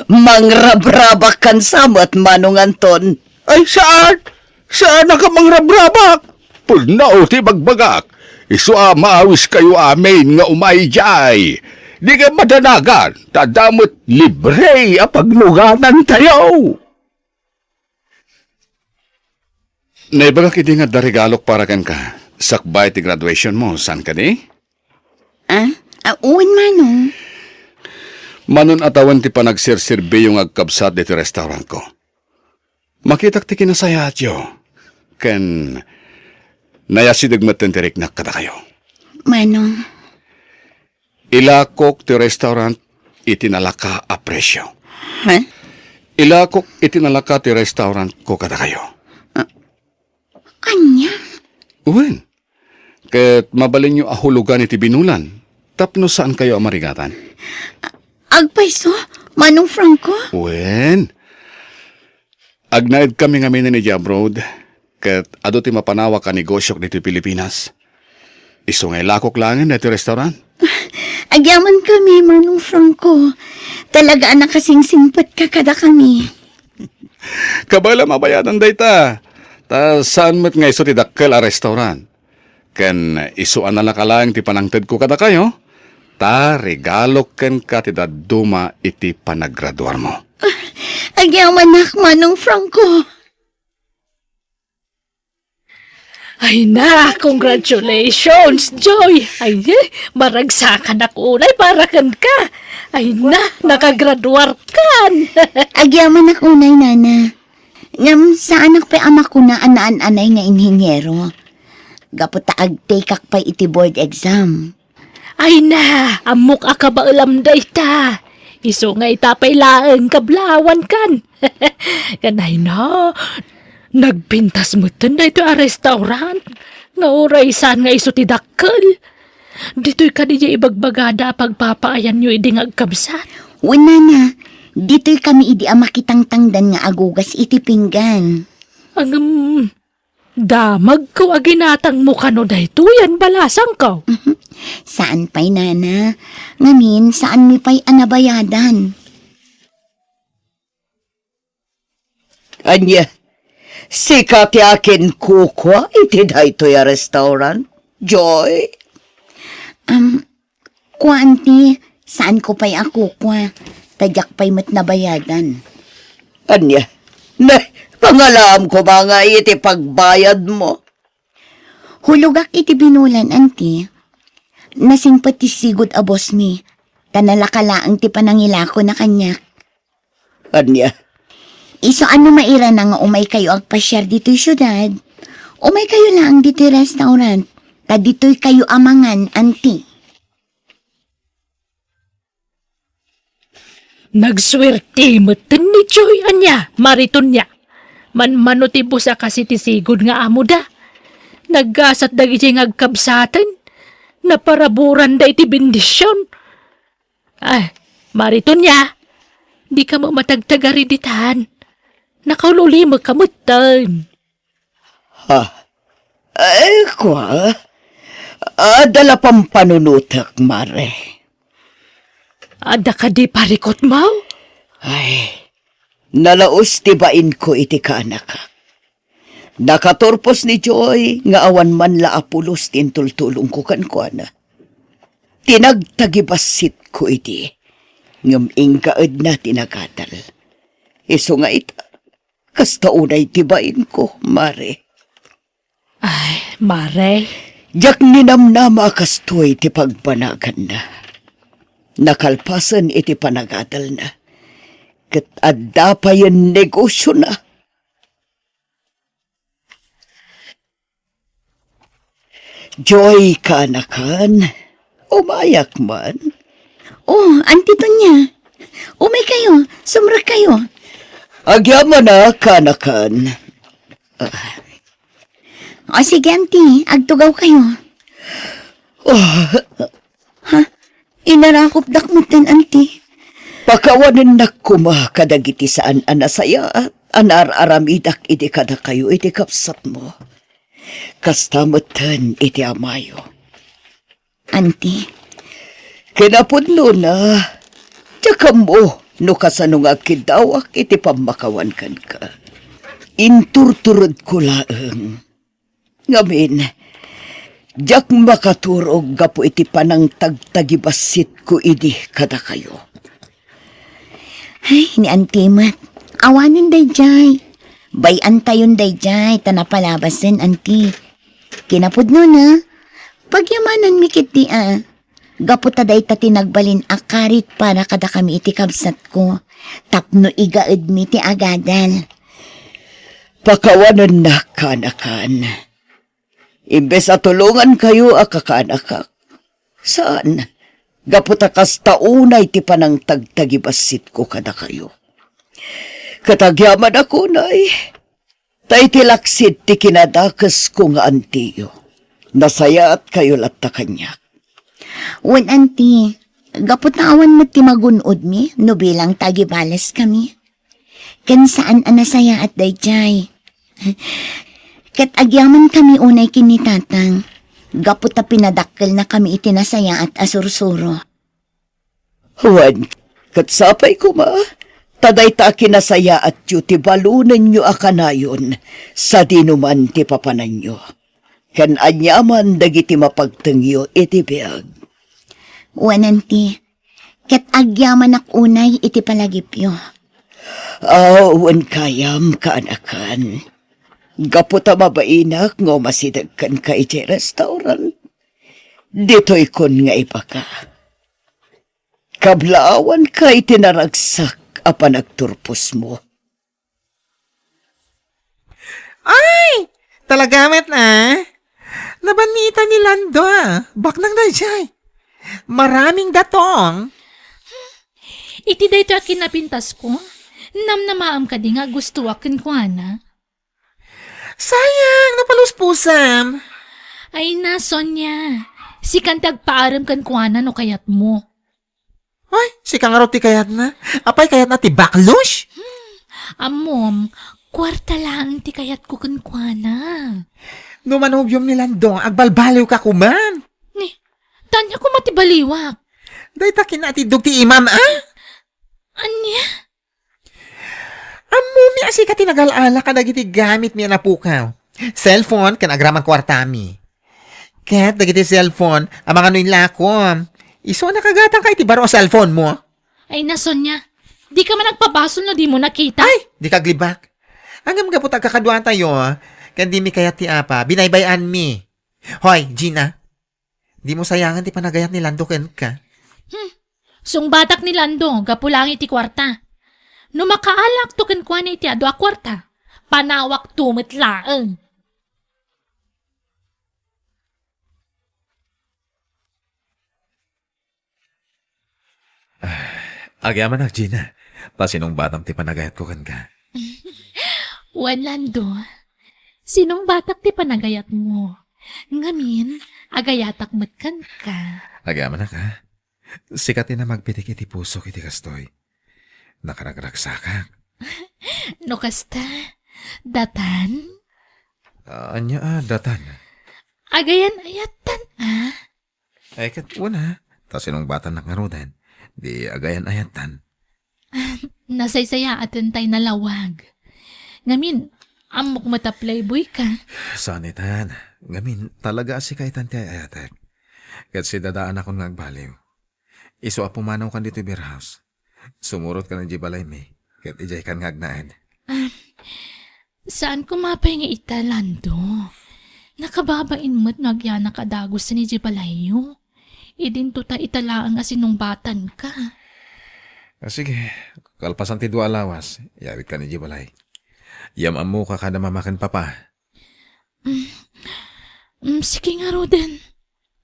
Mangrabrabak kan samot Manong Anton. Ay, saan? Saan ka mangrabrabak? Pulnaw ti bagbagak. Isu maawis kayo amin nga umayjay. Di ka madanagan, tadamot libre a pagluganan tayo. Naibagak iti nga darigalok para kan ka. Sakbay ti graduation mo, saan ka di? Uwan Manong. Manon atawan ti panagsirsirbi yung agkabsat dito restaurant ko. Makitak ti kinasayat yo. Ken nayasidag matenterik na kada kayo. Manong. Ilakok ti restaurant itinalaka a presyo. Ha? Ilakok itinalaka ti restaurant ko kada kayo. Anya? Uwen. Ket mabalin nyo ahulugan iti binulan. Tapno saan kayo amarigatan? Agpaiso? Manong Franco? Uwen. Agnaid kami nga ni Jabroad. Ket ado ti mapanawa ka negosyok dito Pilipinas. Iso nga ilakok langin na iti restaurant. Agyaman kami, Manong Franco. Talaga anak kasing-singpat ka kada kami. Kabala mabayadan dayta. Ta saan mo't nga iso ti dakkel a restaurant. Ken isuan na lang ti panangted ko kada kayo. Ta regalok ken ka ti daduma iti panagraduar mo. Agyaman nak, Manong Franco. Ay na, congratulations, Joy! Ay, maragsakan ako unay para kan ka. Ay na, nakagraduar kan. Agyaman nak unay, nana. Ngam sa anak pa amak ko na anaan-anay nga inhinyero. Gaputa agtekak pa iti board exam. Ay na, amok akabaulam day ta. Iso nga itapay laeng kablawan kan. Kanay na, nagpintas mo na ito a restaurant. Nga oraysan nga iso ti dakkel. Dito'y ka niya ibagbagada pagpapaayan nyo idi nga agkabsat. Una na, dito'y kami idi ang makitangtangdan nga agugas iti pinggan. Ang damag ko aginatang mo kano dahito yan balasang ko. Saan pa'y nana? Ngamin, saan mi pa'y anabayadan? Anya, sikat yakin kukwa iti dahito ya restaurant. Joy? Kuanti, saan ko pa'y ako kwa? Tadyak pa'y mat nabayadan. Anya, pangalam ko ba nga iti pagbayad mo? Hulugak iti binulan, anti. Nasing pati sigod a boss mi. Tanalakalaang ti panangilako na kanyak. Anya, Iso ano maira na nga umay kayo agpasyar dito'y syudad. Umay kayo lang dito'y restaurant. Ta dito'y kayo amangan, anti. Nagswerte mo ni Joy anya, mariton niya. Manmano ti busa kasi ti sigod nga amo da. Naggasat dagi siya agkabsatan. Naparaburan da iti bendisyon. Ay, mariton niya. Di ka mo matagtagariditan. Nakaululi mo kamutan. Ay, kwa? Dala pang panunutak, mare. Ada ka di parikot mo? Ay, nalaos tibain ko iti kaanak. Nakaturpos ni Joy, nga awan man la apulos tintultulong ko kan ko na. Tinagtagibasit ko iti, ngam ingkaed na tinagatal. Iso nga ita, kasta unay tibain ko, mare. Ay, Mare. Jak ninamnama kastoy ti pagpanagan na. Nakalpasan iti panagadal na. Kat adda pa yung negosyo na. Joy kanakan, umayak man. Oh, anti Tonya. Umay kayo, sumra kayo. Agyaman na kanakan. O sige, anti, agtugaw kayo. Ha? Inarakop dakmutan, anti. Pakawanan na kumakadagiti saan anasaya at anar-aramidak iti kada kayo iti kapsat mo. Kastamutan iti amayo. Anti, Kinapudlo na, tsaka mo, no kasanong agkidawak iti pamakawan kan ka. Inturturod ko laeng. Ngamin, jak makaturog gapo iti panang tagtagibasit ko idi kada kayo. ay, ni anti mat. Awanin day jay. Bayan tayon day jay, tanapalabasin, anti. Kinapudno na. Pagyamanan mikit di Gaputa day ta tinagbalin akarit para kada kami iti kabsat ko. Tapno igaed mi ti agadal. Pakawanan na kanakan. Imbes at tulungan kayo akakaanakak. Saan? Gaputakas taunay ti panang tagtagibasit ko kada kayo. Katagyaman ako, nay. Tay tilaksid ti kinadakas ko nga antiyo. Nasaya at kayo latta kanyak. Wan anti, gaputaawan mo ti magunod mi, no bilang tagibales kami. Kan saan anasaya at dayjay. Kat agyaman kami unay kinitatang. Gaputa pinadakkel na kami itinasaya at asursuro. Huwan, katsapay ko ma. Taday ta kinasaya at yu ti balunan nyo akanayon sa dinuman ti papanan nyo. Kan anyaman dagiti mapagtengyo iti biyag. Wan anti, kat agyaman ak unay iti palagipyo. Awan kayam kaanakan. Gaputa mabainak nga masidagkan ka iti restaurant. Dito'y kon nga ipaka. Kablaawan ka iti naragsak apa nagturpos mo. Ay! Talagamet na? Nabanita ni Lando Bak nang dayjay. Maraming datong. Iti dayto akin napintas ko. Namnamaam ka di nga gusto akin ko na. Sayang, napaluspusam. Ay na, Sonya. Si kantag paaram kan ko na no kayat mo. Ay, si kangarot ti kayat na. Apay kayat na ti baklush. Amom, kwarta lang ti kayat ko kan ko na. Numanubyom ni Landong, agbalbaliw ka kuman. Ni, tanya ko matibaliwak. Dahil kinatidog ti imam, ah? Anya? Amo mi asi ka tinagalala ka dagiti gamit mi napukaw. Cellphone kan agraman kwartami. Ket dagiti cellphone ang mga nila ko. Iso nakagatang kay ti baro cellphone mo. Ay na, Sonya. Di ka man nagpabasol no di mo nakita. Ay, di ka glibak. Hanggang mga putag kakaduan tayo, kandi mi kaya ti apa, binaybayan mi. Hoy, Gina. Di mo sayangan ti panagayat ni Lando ken ka. Sung batak ni Lando, gapulang iti kwarta. No makaalak to ken kwa iti ado a kwarta. Panawak tumit laeng. Agyaman na, Gina. Ta sinong batang ti panagayat ko kan ka. Wan Lando, sinong batak ti panagayat mo? Ngamin, agayatak matkan ka. Agyaman na ka. Sikat na magpitik iti puso iti kastoy. Nakaragragsakak. No kasta, datan, Anya datan. agayan ayatan Ay kat una. Ta sinong batan nakarudan. Di agayan ayatan. Nasaysaya atin tay nalawag. Ngamin, amok mata playboy ka. Sanitan. Ngamin talaga si kay tanti ayatek. Kat si dadaan akong nagbaliw. Iso apumanaw kan dito beer house. Sumurot ka ng jibalay mi. Kat ijay kan ngagnaed. Saan kumapay nga ita, Lando? Nakababain mo't nagyana kadagos sa ni Jibalayo. Idin to ta italaang asinong batan ka. Sige, kalpasan ti dua alawas. Yawit ka ni jibalay. Yamam mo ka na mamakan papa. Sige nga, Roden.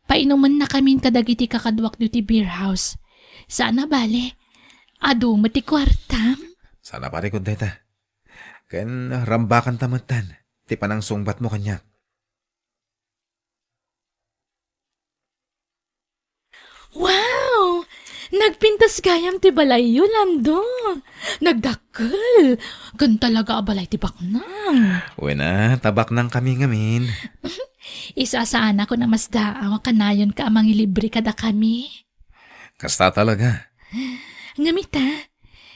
Painuman na kami kadagiti kakadwak duty beer house. Sana bale. Ado mati kwartam. Sana parikod deta. Ken rambakan tamatan. Ti panang sungbat mo kanya. Wow! Nagpintas gayam ti balay yun, Lando. Nagdakkel. Gan talaga abalay ti baknang. Wena, tabak nang kami ngamin. Isa saan ako na mas daaw kanayon ka amang ilibre kada kami. Kasta talaga. Ngamita,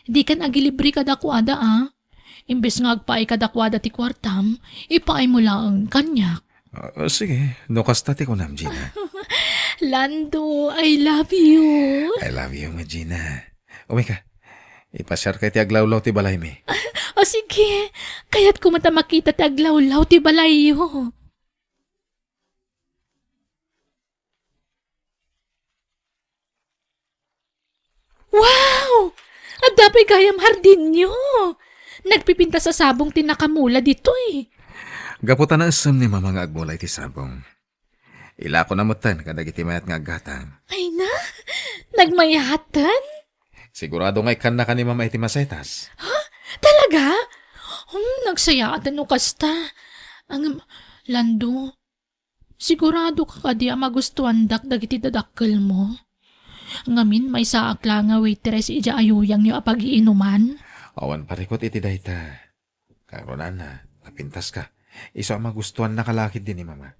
di kan agilibre kada kwada Imbes nga agpaay kada kwada ti kwartam, ipaay mo lang kanyak. Sige, no kasta ti ko nam, Gina. Lando, I love you. I love you, nga Gina. Umi ka. Ipasyar kay ti aglawlaw ti balay mi. O sige, kaya't kumata makita ti aglawlaw ti balayo. Wow! At dapay gayam hardin nyo. Nagpipinta sa sabong tinakamula dito Gaputan na asam ni mama nga agmulay ti sabong. Ila ko namutan kadag iti mayat nga aggatang. Ay na, nagmayatan? Sigurado nga'y kan na ka ni mama iti masetas. Talaga? Nagsayatan no kasta. Ang Lando, sigurado ka kadi magustuhan dagiti dadakkel mo. Ngamin may saak lang nga waitress ija ayuyang nyo apag-iinuman. Awan parikot iti dayta. Karonan na, napintas ka. Iso ang magustuhan na kalakid din ni mama.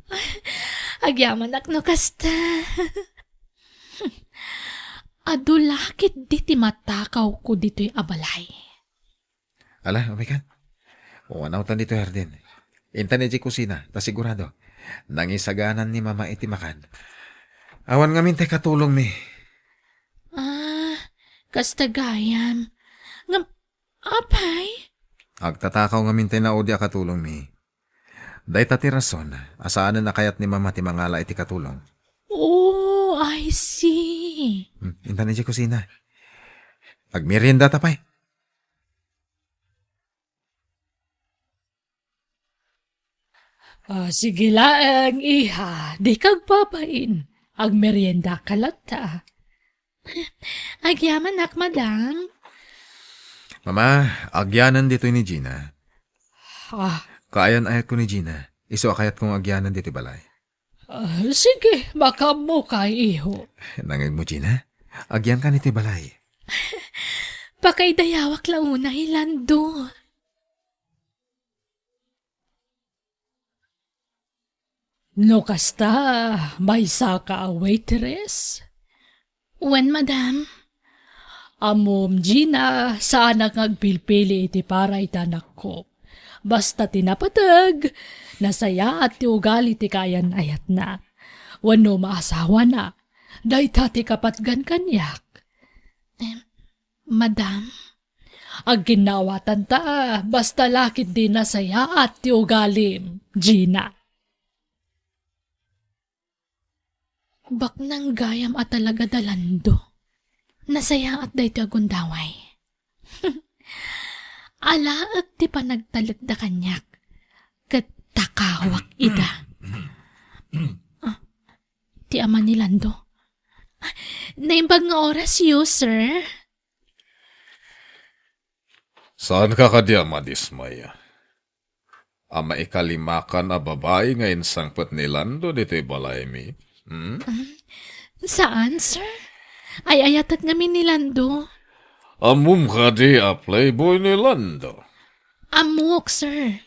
Agyaman ak no kasta. Adulakit diti matakaw ko dito'y abalay. Ala, umikan. Uwanautan dito herdin. Intan ni kusina, ta sigurado. Nangisaganan ni mama iti makan. Awan nga mintay katulong mi. Kasta gayam. Apay? Agtatakaw nga mintay na odi katulong mi. Day tati rason, asaan na kayat ni mama ti mangala iti katulong. Oh, I see. Intan ni kusina. Agmerienda tapay. Sige laang iha, di kag papain. Ag merienda kalata. Agyaman nak, madam. Mama, agyanan dito ni Gina. Ah, Kaayan ayat ko ni Gina. Iso akayat kong agyanan dito balay. sige, baka mo kay iho. Nangag mo, Gina? Agyan ka niti balay. Pakay dayawak launa hilando. No kasta, may saka a waitress. Wen, madam? Amom, Gina, saan ngagpilpili iti para itanak ko. Basta tinapatag, nasaya at ti ugali ti kayan ayat na. Wano maasawa na, dahi tati kapatgan kanyak. Madam, ang ginawatan ta, basta lakit din nasaya at ti ugalim, Gina. Bak nang gayam at talaga dalando. Nasaya at dahi ti agundaway. Ala at ti panagtalag da kanyak. Kat takawak ida. Ti ama ni Lando. Naimbag nga oras yu, sir. Saan ka kadya madismaya? Ama ikalimakan a babae nga insangpet ni Lando dito balay mi. Saan, sir? Ay ayatat nga ni Lando. Amum kadi a playboy ni Lando. Amok, sir.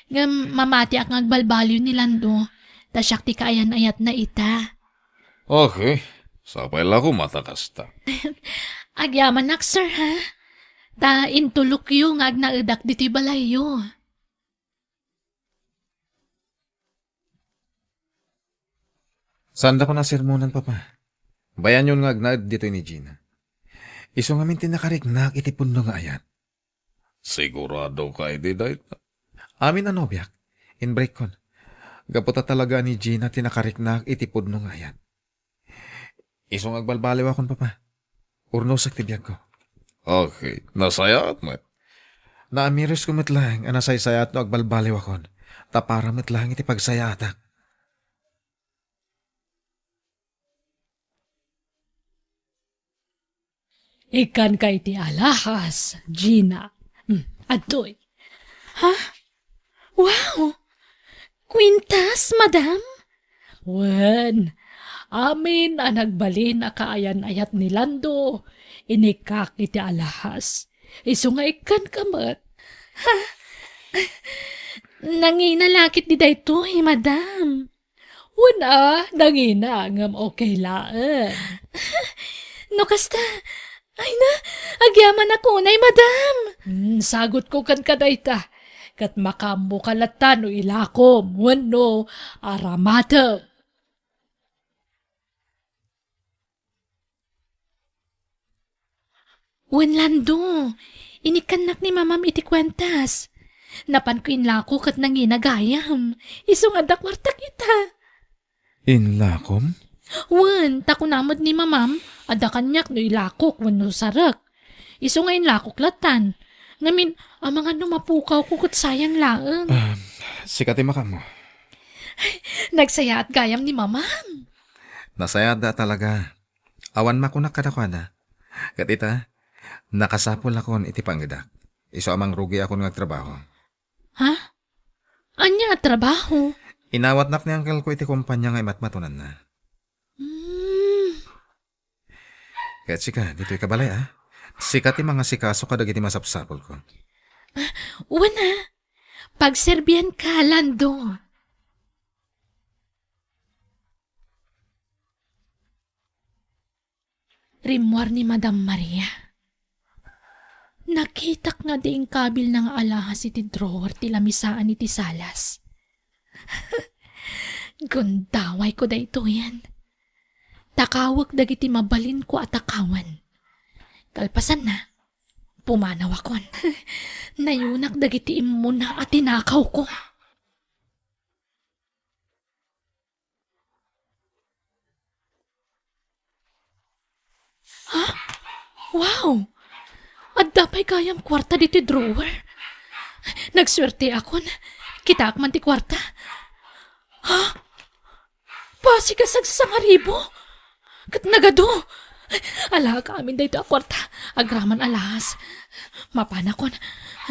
Nga mamati ak ngagbalbalyo ni Lando. Tasyak ti kaayan ayat na ita. Okay, sapay lang ko matakasta. Agyaman nak, sir, ha? Ta intulok yu nga agnaudak dito'y balayo. Saan da ko na sermonan, Papa? Bayan yun nga agnaad dito ni Gina. Iso nga mintin nakariknak iti pundo nga ayan. Sigurado ka iti dahil. Amin na nobyak, in break kon. Gaputa talaga ni Gina tinakariknak iti pundo nga ayan. Iso nga agbalbaliw akon, Papa. Urno sa tibiyag ko. Okay, nasayat mo. Naamiris ko metlang, anasaysayat no agbalbaliw akon. Tapara metlang iti pagsayatak. Ikan kay ti alahas, Gina. Adoy. Ha? Wow! Quintas, madam? Wen, amin ang nagbalin na kaayan ayat ni Lando. Inikak iti alahas. Iso nga ikan kamat. Ha? Nanginalakit di dayto, madam. Wala, nangina ngam okay laan. No kasta, ay na, agyaman ako nay, madam. Sagot ko kan kadayta. Kat makambo kalatan o ilakom, wano, aramata. Wen Lando, inikanak ni mamam iti kwentas. Napan ko inlako kat nanginagayam. Iso nga dakwarta kita. Inlakom? Wen, tako namad ni mamam, ada kanyak no ilakok wano sarak. Iso nga inlakok latan. Ngamin, ang mga numapukaw ko kat sayang laang. Sikati makamo. Nagsaya at gayam ni mamam. Nasayad da talaga. Awan makunak kadakwada. Katita, nakasapol akon iti panggidak. Iso amang rugi akon ngagtrabaho. Ha? Anya trabaho? Inawat nak ni uncle ko iti kumpanya nga imatmatunan na. Kaya sika, dito'y kabalay Sikati mga sikaso kadag iti masapsapol ko. Wana, pagserbihan ka, Lando. Rimwar ni Madam Maria. Nakitak nga diing kabil ng alahas iti drawer ti lamisaan iti salas. Gundaway ko da ito yan. Takawag dagiti mabalin ko at akawan. Kalpasan na, pumanaw akon. Nayunak dagiti imuna at tinakaw ko. Ha? Wow! At dapay kayang kwarta diti drawer. Nagswerte akon. Kita akman ti kwarta. Ha? Pasigasag sa ngaribo. Kat nagado. Ala ka amin dito akwarta. Agraman alas. Mapanakon.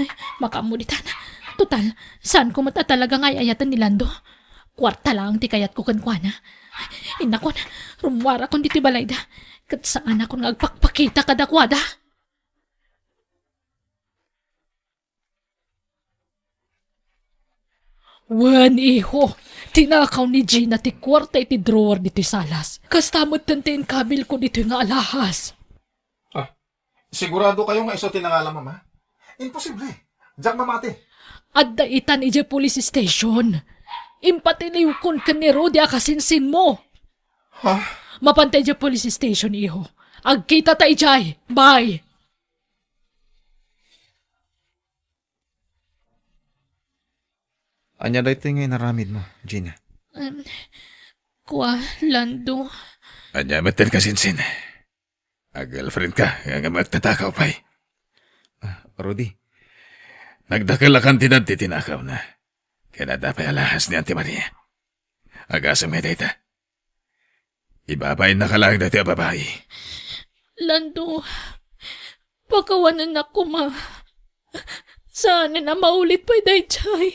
Ay, makamuditan. Total, saan ko mata talaga nga ayatan ni Lando? Kwarta lang ti kayat ko kankwana. Inakon, rumwara kon diti balayda. Kat saan ako ngagpakpakita kadakwada? Wan iho, tinakaw ni Gina ti kwarta iti drawer dito salas. Kastamot tantiin kabil ko dito nga alahas. Sigurado kayo nga iso tinangala, mama? Imposible. Diyak mamati. At daitan ije police station. Impatiliw kon ka ni Rudy akasinsin mo. Ha? Mapantay ije police station, iho. Agkita ta ijay. Bye. Anya dahi ito ngayon naramid mo, Gina. Kwa, Lando. Anya matan ka sinsin. Girlfriend ka, nga magtatakaw pa'y. Rudy, Nagdakalakan tinanti tinakaw na. Kaya dapay alahas ni Auntie Maria. Agasa may data. Ibabay na kalang dati ang babae. Lando, pakawanan ako, ma. Sana na maulit pa'y dayjay.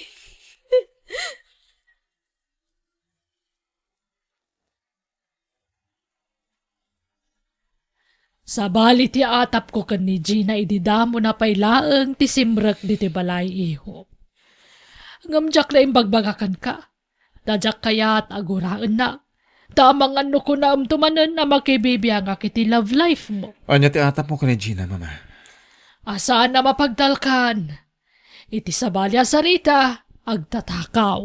Sa bali ti atap ko kan ni Gina ididamo na pay laeng ti simrek di ti balay iho. Ngamjak na imbagbagakan ka. Dajak kaya at aguraan na. Tamang ano ko na umtumanan na makibibiyang akiti love life mo. anya ti atap mo ka ni Gina, mama. Asaan na mapagdalkan? Iti sa balya sarita, agtatakaw.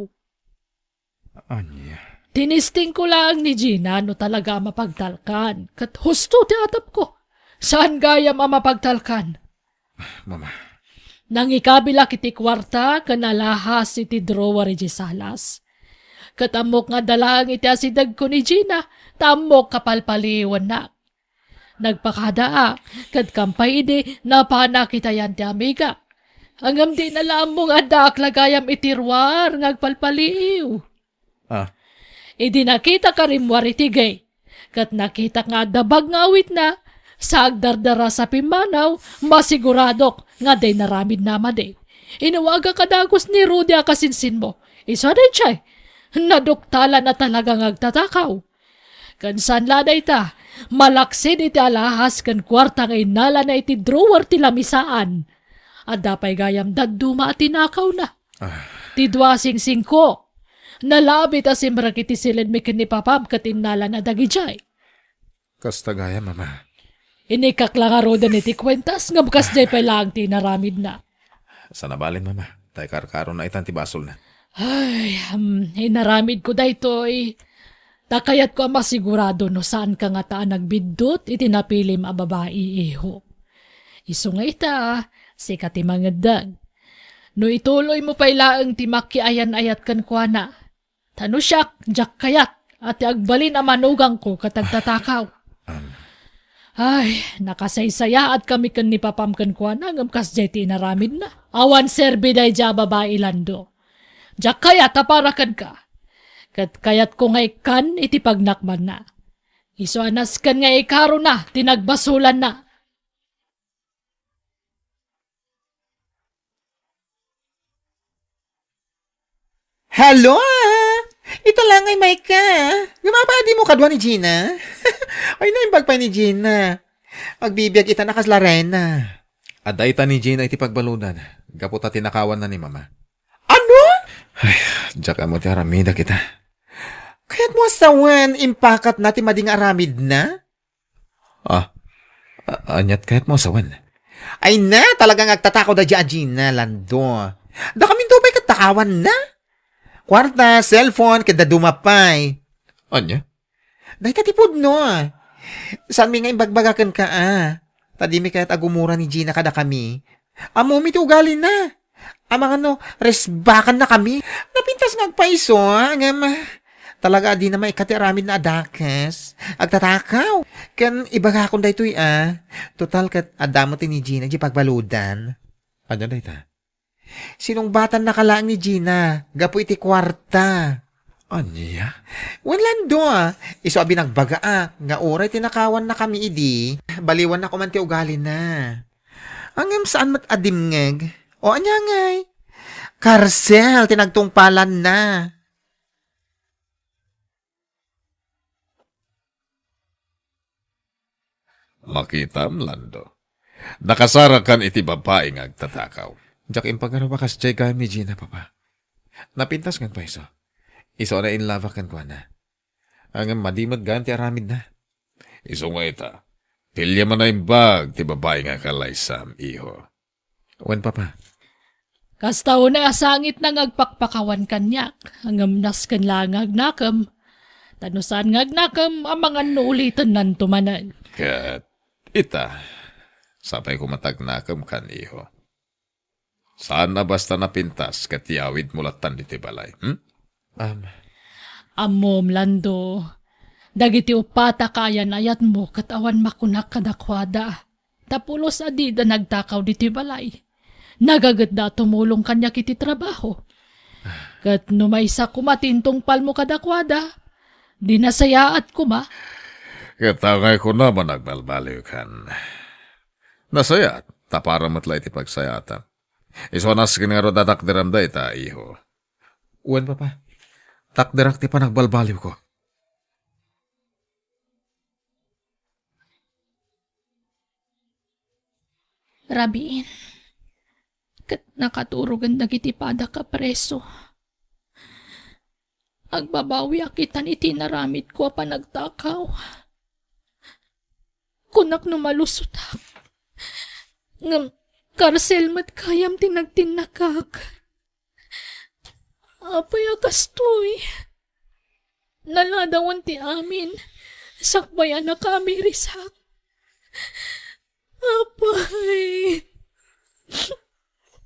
Anya. Tinisting ko lang ni Gina no talaga mapagtalkan. Kat husto ti atap ko. Saan gaya mapagtalkan? Mama. Nang ikabila kiti kwarta, kanalahas iti drawer iti salas. Katamok nga dalang iti asidag ko ni Gina, tamok kapalpaliwan na. Nagpakadaa, kat kampay idi, napanakitayan ti amiga. Hangam di nalam mong adak lagayam itirwar, ngagpalpaliw. Idi nakita ka rimwar itigay. Kat nakita nga dabag nga awit na, sa agdardara sa pimanaw, masiguradok nga day naramid na made. Inuwaga kadagos ni Rudy akasinsin mo. Isa day chay, naduktala na talagang agtatakaw. Kansan laday ta, malaksid iti alahas kan kwarta nga inala na iti drawer ti lamisaan. At dapay gayam daduma at tinakaw na. Ti dwasing ko. Nalabit as imrak iti silid mi kinipapam katinala na dagijay. Kasta gaya, mama. Inikaklang roda niti kwentas nga bukas jay pa lang tinaramid na. Sa nabalin, mama. Tay karkaro na itan ti basol na. Ay, inaramid ko daytoy. Takayat ko ang masigurado no saan ka nga taan nagbidot iti napilim a babae iho. Iso nga ita, sikat imangadag. No ituloy mo pa ilaang timaki ayan-ayat kan kwa na. Tano siyak, jak kayat, at agbalin ang manugang ko katagtatakaw. Ay, nakasaysaya at kami kan ni papam kan kwa na, ngamkas jay tinaramid na. Awan serbi day ja babae Lando. Jak kayat aparakan ka. Kat kayat ko nga ikan iti pagnakman na. Iso anas kan nga ikaro na, tinagbasulan na. Hello? Ito lang ay Mike ka. Gumabadi mo kadwa ni Gina. Ay naimbag pa ni Gina. Magbibiyag ita na kaslarena. Aday ta ni Gina iti pagbaludan. Gaputa tinakawan na ni mama. Ano? Diyak mo ti aramida kita. Kaya't mo asawan, impakat natin mading aramid na? Anyat kahit mo sawan. Ay na, talagang agtatakaw da dyan, Gina, Lando. Da kami do ba'y katakawan na? Kwarta, cellphone, kada dumapay. Anya? Dahil katipod no. Saan mi nga imbagbagakan ka Tadi mi kaya't agumura ni Gina kada kami. Amo mi ugali na. Amang ano, resbakan na kami. Napintas nga agpaiso talaga di na maikati aramid na adakas. Agtatakaw. Kan ibaga akong daytoy Total kat adamo ti ni Gina di pagbaludan. Anya day ta? Sinong batan nakalaan ni Gina? Gapo iti kwarta. Anya? Wanlan do Iso abi nagbaga nga oray tinakawan na kami idi. Baliwan na ko man ti ugali na. Angem saan mat adimngeg? O anya ngay? Karsel, tinagtungpalan na. Makitam, Lando. Nakasarakan iti babae nga agtatakaw. Jak impagarawa kas jay kami Gina, papa. Napintas kan pa iso. Iso na inlava kan kwa na. Ang madimot ganti aramid na. Iso nga ita. Pilya man na yung bag, ti babae nga kalaysam, iho. Wen, papa. Kastaw na asangit na ngagpakpakawan kanyak, hangamnas kan lang agnakam. Tanusan ngagnakam ang mga nuulitan nan tumanan. Kat, ita, sabay ko matagnakam kan, iho. Saan na basta napintas, katiyawid mulatan diti balay, Amom, Lando. Dagiti upata kayan ayat mo katawan makunak kadakwada. Tapulos adida nagtakaw diti balay. Nagagad tumulong kanya kiti trabaho. Kat numaysa kumatintong palmo kadakwada. Di nasayaat kuma. Katangay ko naman nagbalbaliw kan. Nasayat, tapara matlay ti pagsayatan. Isonas kinaro dadak diramda ita, iho. Wen, papa. Takderak ti pa nagbalbaliw ko. Rabiin. Kat nakaturugan dagiti pada ka preso. Agbabawi akitan iti naramit ko pa nagtakaw. Kunak numalusot ak. Ngam karsel mat kayam tinagtinakak. Apay akastoy. Naladawan ti amin. Sakbayan na kami risak. Apay.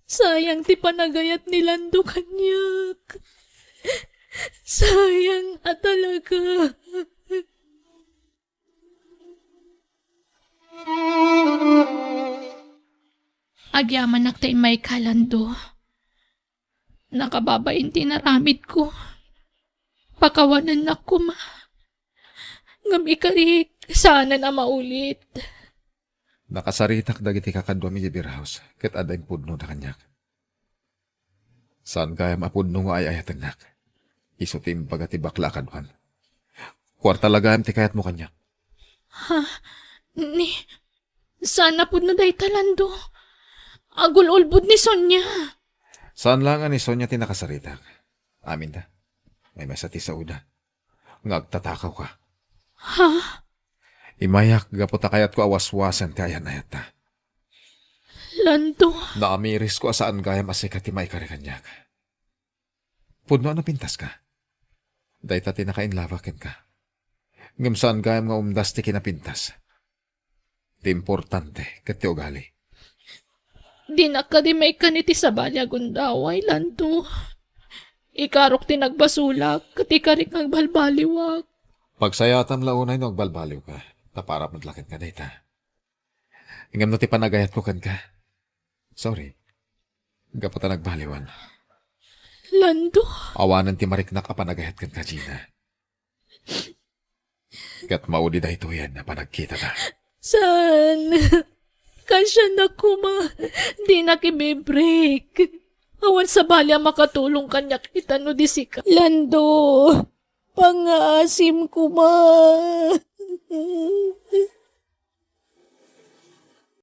Sayang ti panagayat ni Lando kanyak. Sayang talaga. Agyaman naktay may kalando. Nakababain tinaramid ko. Pakawanan na ko ma. Ngam ikarik, sana na maulit. Nakasaritak dagiti kakadwa mi di house. Ket aday pudno na kanyak. Saan kaya mapudno nga ay ayatanak? Iso tim pagati bakla kadwan. Kwarta lagam ti kayat mo kanyak. Ni, sana pud na day talando. Agul-ulbud ni Sonya. Saan lang ni Sonya ti nakasaritak? Amin ta. May masati sa uda. Ngagtatakaw ka. Ha? Imayak gapota kayat ko awaswasan ti ayan ayat ta. Lando. Naamiris ko saan gaya masikat ti may karikanyak. Pudno na pintas ka. Day ta tinakainlavakin ka. Ngam saan gaya nga umdas ti kinapintas. Ti importante kat ti ugali. Di nakadimay ka ni ti sabali agundaway, Lando. Ikarok ti nagbasulak, kati karik nagbalbaliwag. Pagsayatan launay no agbalbaliw ka. Tapara madlakin ka dayta. Ingam no ti panagayat ko kan ka. Sorry. Gapota nagbaliwan. Lando. Awanan ti mariknak a panagayat kan ka, Gina. Kat maudi da ito yan na panagkita na. San? Kasya na kuma. Di na kibibreak. Awan sa balya makatulong kanya kita no disika. Lando. Pangasim kuma.